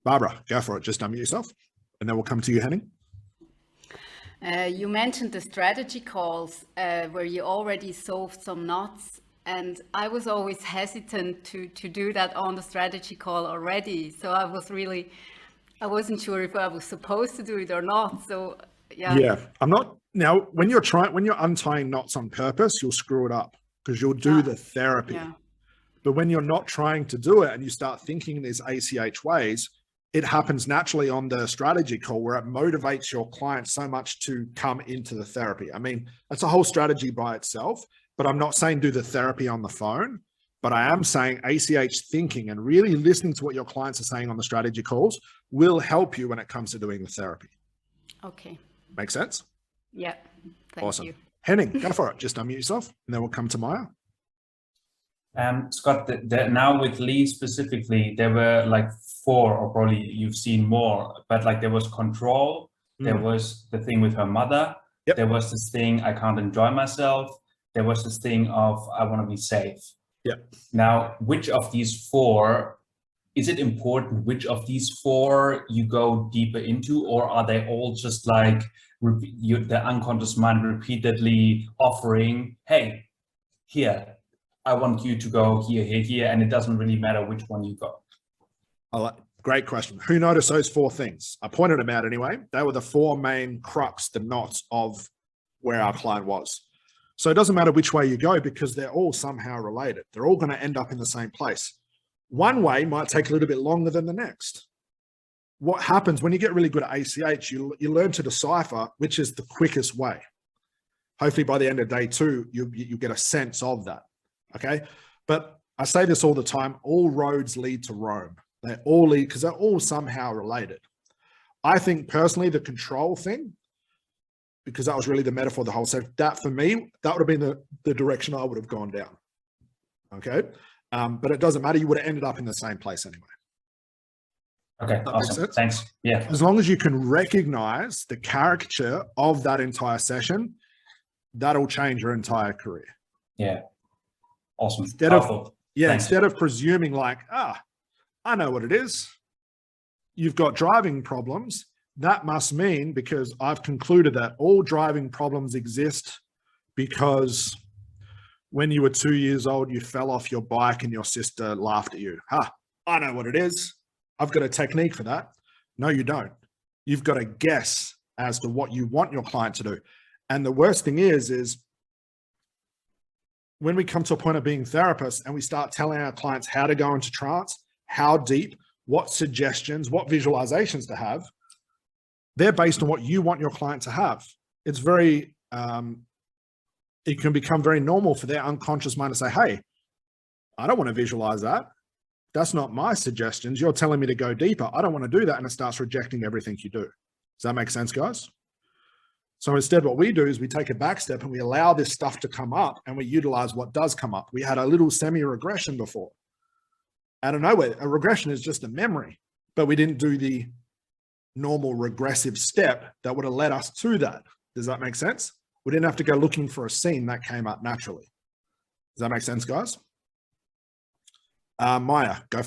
Barbara, go for it. Just unmute yourself and then we'll come to you, Henning. You mentioned the strategy calls where you already solved some knots, and I was always hesitant to do that on the strategy call already. So I wasn't sure if I was supposed to do it or not. So yeah, I'm not. Now, when you're untying knots on purpose, you'll screw it up because you'll do the therapy. Yeah. But when you're not trying to do it and you start thinking in these ACH ways, it happens naturally on the strategy call where it motivates your client so much to come into the therapy. I mean, that's a whole strategy by itself, but I'm not saying do the therapy on the phone, but I am saying ACH thinking and really listening to what your clients are saying on the strategy calls will help you when it comes to doing the therapy. Okay. Make sense? Yeah. Awesome. You. Henning, go for it. Just unmute yourself and then we'll come to Maya. Scott, now with Lee specifically, there were like 4, or probably you've seen more, but like there was control, there was the thing with her mother, there was this thing, I can't enjoy myself, there was this thing of, I want to be safe. Now, which of these 4, is it important which of these 4 you go deeper into, or are they all just like the unconscious mind repeatedly offering, hey, here, I want you to go here, here, here, and it doesn't really matter which one you go? Great question. Who noticed those 4 things? I pointed them out anyway. They were the 4 main crux, the knots of where our client was. So it doesn't matter which way you go because they're all somehow related. They're all going to end up in the same place. One way might take a little bit longer than the next. What happens when you get really good at ACH, you learn to decipher which is the quickest way. Hopefully by the end of day 2, you get a sense of that. Okay. But I say this all the time, all roads lead to Rome. They all lead because they're all somehow related. I think personally, the control thing, because that was really the metaphor of the whole set, that for me, that would have been the direction I would have gone down. Okay. But it doesn't matter. You would have ended up in the same place anyway. Okay. Awesome. Thanks. Yeah. As long as you can recognize the caricature of that entire session, that'll change your entire career. Yeah. Awesome. Instead of presuming like, I know what it is. You've got driving problems. That must mean, because I've concluded that all driving problems exist because when you were 2 years old, you fell off your bike and your sister laughed at you. I know what it is. I've got a technique for that. No, you don't. You've got to guess as to what you want your client to do. And the worst thing is when we come to a point of being therapists and we start telling our clients how to go into trance, how deep, what suggestions, what visualizations to have, they're based on what you want your client to have. It's very, it can become very normal for their unconscious mind to say, hey, I don't want to visualize that. That's not my suggestions. You're telling me to go deeper. I don't want to do that. And it starts rejecting everything you do. Does that make sense, guys? So instead, what we do is we take a back step and we allow this stuff to come up and we utilize what does come up. We had a little semi-regression before. Out of nowhere, a regression is just a memory, but we didn't do the normal regressive step that would have led us to that. Does that make sense? We didn't have to go looking for a scene that came up naturally. Does that make sense, guys? Maya, go.